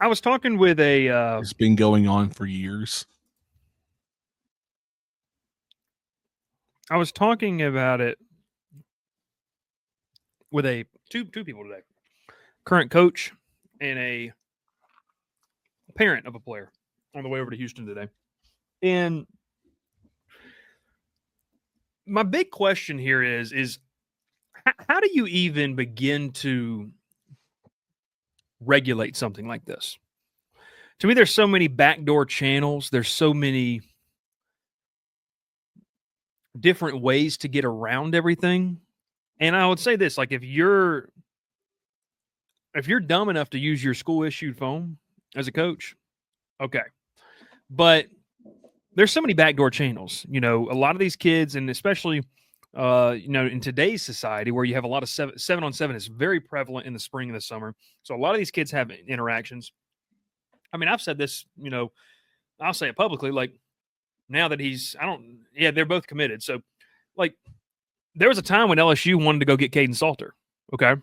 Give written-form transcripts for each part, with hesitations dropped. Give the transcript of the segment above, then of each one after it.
I was talking with a It's been going on for years. I was talking about it with a two people today. Current coach and a parent of a player on the way over to Houston today. And my big question here is how do you even begin to regulate something like this? To me, there's so many backdoor channels. There's so many different ways to get around everything. And I would say this, like if you're dumb enough to use your school issued phone as a coach, okay. But there's so many backdoor channels. You know, a lot of these kids, and especially in today's society where you have a lot of seven on seven is very prevalent in the spring and the summer. So a lot of these kids have interactions. I mean, I've said this, I'll say it publicly, like now that they're both committed. So like there was a time when LSU wanted to go get Caden Salter. Okay.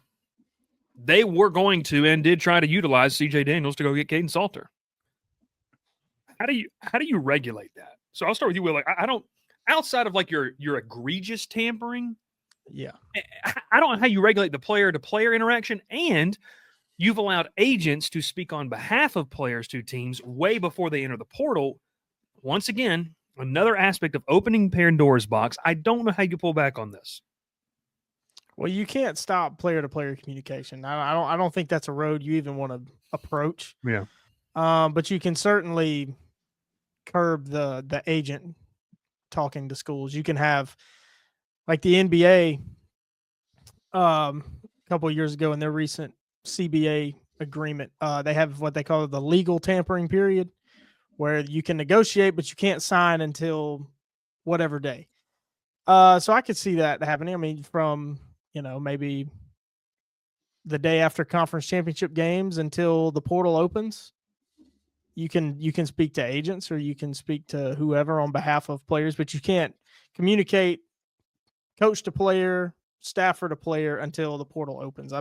They were going to and did try to utilize CJ Daniels to go get Caden Salter. How do you regulate that? So I'll start with you, Will. Like I don't, outside of like your egregious tampering. Yeah. I don't know how you regulate the player to player interaction, and you've allowed agents to speak on behalf of players to teams way before they enter the portal. Once again, another aspect of opening Pandora's box. I don't know how you pull back on this. Well, you can't stop player-to-player communication. I don't think that's a road you even want to approach. Yeah. But you can certainly curb the agent talking to schools. You can have, like the NBA, a couple of years ago in their recent CBA agreement, they have what they call the legal tampering period, where you can negotiate, but you can't sign until whatever day. So I could see that happening. I mean, from maybe the day after conference championship games until the portal opens, you can speak to agents or you can speak to whoever on behalf of players, but you can't communicate coach to player, staffer to player until the portal opens.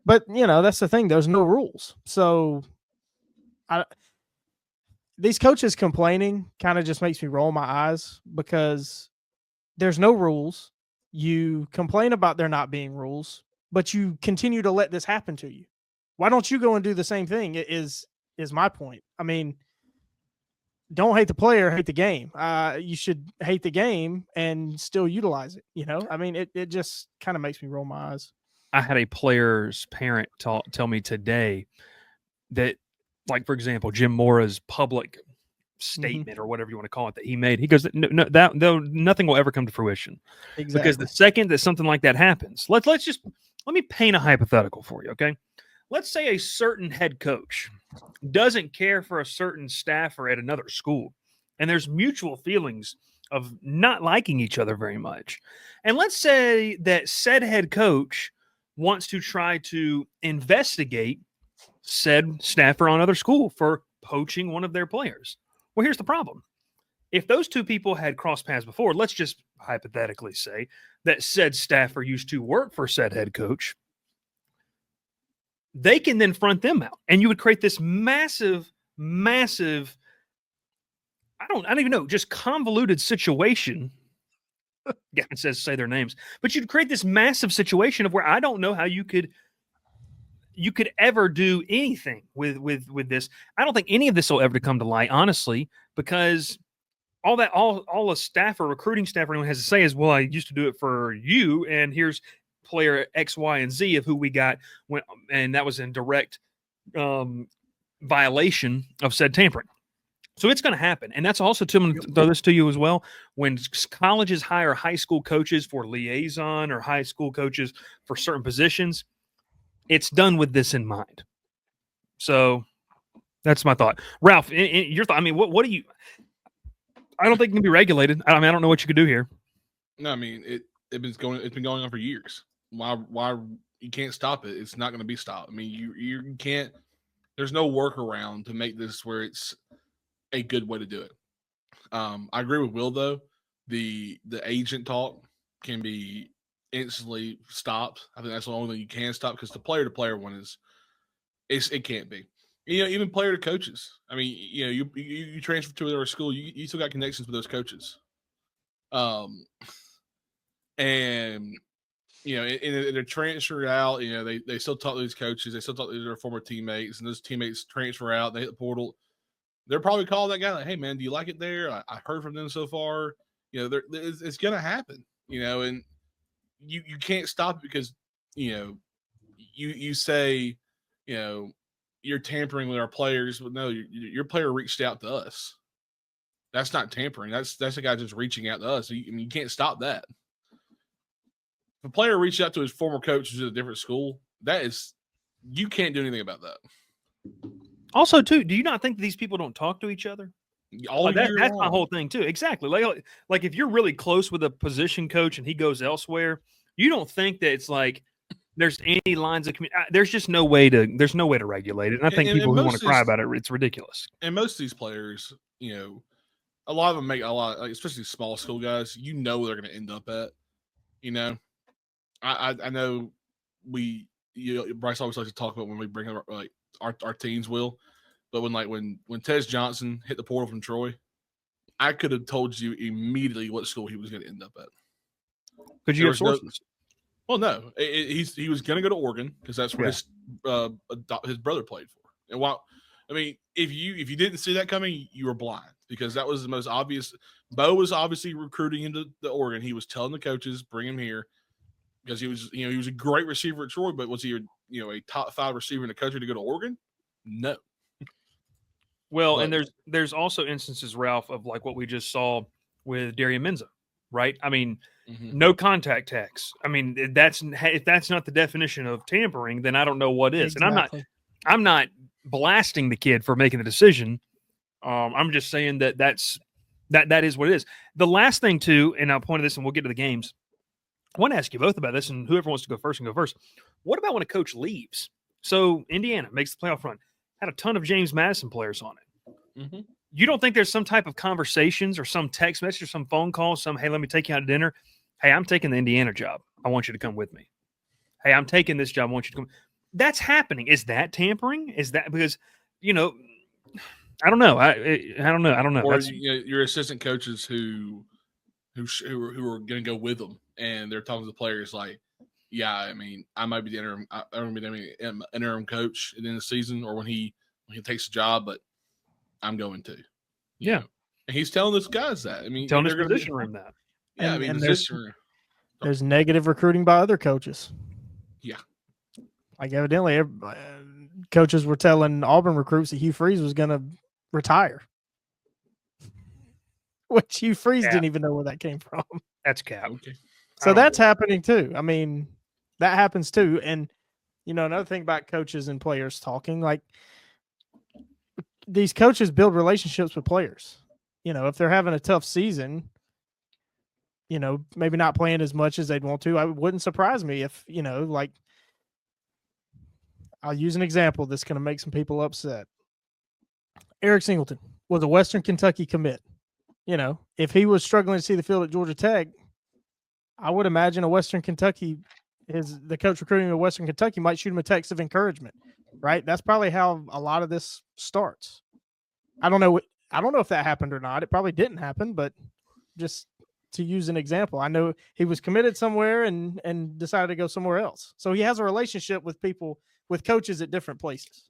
But that's the thing. There's no rules. So these coaches complaining kind of just makes me roll my eyes because there's no rules. You complain about there not being rules, but you continue to let this happen to you. Why don't you go and do the same thing? Is my point. I mean, don't hate the player, hate the game. You should hate the game and still utilize it. I mean, it just kind of makes me roll my eyes. I had a player's parent tell me today that, like, for example, Jim Mora's public statement or whatever you want to call it that he made, he goes, nothing will ever come to fruition. Exactly. Because the second that something like that happens, let me paint a hypothetical for you, okay? Let's say a certain head coach doesn't care for a certain staffer at another school, and there's mutual feelings of not liking each other very much. And let's say that said head coach wants to try to investigate said staffer on other school for poaching one of their players. Well, here's the problem. If those two people had crossed paths before, let's just hypothetically say that said staffer used to work for said head coach, they can then front them out. And you would create this massive, I don't even know, just convoluted situation. Yeah, it says say their names. But you'd create this massive situation of where I don't know how you could ever do anything with this. I don't think any of this will ever come to light, honestly, because all a staffer, recruiting staff, or anyone has to say is, well, I used to do it for you, and here's player X, Y, and Z of who we got and that was in direct violation of said tampering. So it's going to happen. And that's also, to throw this to you as well, when colleges hire high school coaches for liaison or high school coaches for certain positions, it's done with this in mind. So that's my thought. Ralph, your thought, I mean, what do you – I don't think it can be regulated. I mean, I don't know what you could do here. No, I mean, it's been going on for years. Why you can't stop it? It's not going to be stopped. I mean, you can't – there's no workaround to make this where it's a good way to do it. I agree with Will, though. The agent talk can be instantly stopped. I think that's the only thing you can stop, because the player-to-player one it can't be. Even player to coaches. I mean, you transfer to another school, you still got connections with those coaches. And and they're transferred out. They still talk to these coaches. They still talk to their former teammates, and those teammates transfer out. They hit the portal. They're probably calling that guy like, "Hey, man, do you like it there? I heard from them so far. It's going to happen. And you can't stop it because you say you're tampering with our players, but no, your player reached out to us. That's not tampering. That's a guy just reaching out to us. So you can't stop that. If a player reached out to his former coach who's at a different school, you can't do anything about that. Also, too, do you not think these people don't talk to each other? That's my whole thing too. Exactly. Like if you're really close with a position coach and he goes elsewhere, you don't think that it's like there's any lines of there's just no way to regulate it. And I think people who want to cry about it, it's ridiculous. And most of these players, a lot of them make a lot, like especially small school guys. They're going to end up at. I know Bryce always likes to talk about when we bring up like our teams will, but when Tez Johnson hit the portal from Troy, I could have told you immediately what school he was going to end up at. Could you have sources? No, he was going to go to Oregon because that's where his brother played for. And if you didn't see that coming, you were blind because that was the most obvious. Bo was obviously recruiting into the Oregon. He was telling the coaches, bring him here because he was a great receiver at Troy, but was he a top 5 receiver in the country to go to Oregon? No. Well, and there's also instances, Ralph, of like what we just saw with Darian Menza, right? I mean, no contact tags. I mean, if that's not the definition of tampering, then I don't know what is. Exactly. And I'm not blasting the kid for making the decision. I'm just saying that is what it is. The last thing too, and I'll point to this, and we'll get to the games. I want to ask you both about this, and whoever wants to go first can go first. What about when a coach leaves? So Indiana makes the playoff run, had a ton of James Madison players on it. Mm-hmm. You don't think there's some type of conversations or some text message or some phone call, hey, let me take you out to dinner. Hey, I'm taking the Indiana job. I want you to come with me. Hey, I'm taking this job. I want you to come. That's happening. Is that tampering? Is that because, I don't know. I don't know. Or your assistant coaches who are going to go with them, and they're talking to the players like, yeah, I mean, I might be the interim. I'm going to be the interim coach at the end of the season, or when he takes the job, but I'm going to. Yeah, and he's telling those guys that. I mean, telling his position room that. Yeah, and there's negative recruiting by other coaches. Yeah, like evidently, coaches were telling Auburn recruits that Hugh Freeze was going to retire, which Hugh Freeze didn't even know where that came from. That's cap. Okay. So that's happening too. I mean, that happens too. And another thing about coaches and players talking, like these coaches build relationships with players. If they're having a tough season, maybe not playing as much as they'd want to, it wouldn't surprise me if, like, I'll use an example that's going to make some people upset. Eric Singleton was a Western Kentucky commit. If he was struggling to see the field at Georgia Tech, I would imagine the coach recruiting at Western Kentucky might shoot him a text of encouragement, right? That's probably how a lot of this starts. I don't know if that happened or not. It probably didn't happen, but just to use an example, I know he was committed somewhere and decided to go somewhere else. So he has a relationship with people, with coaches at different places.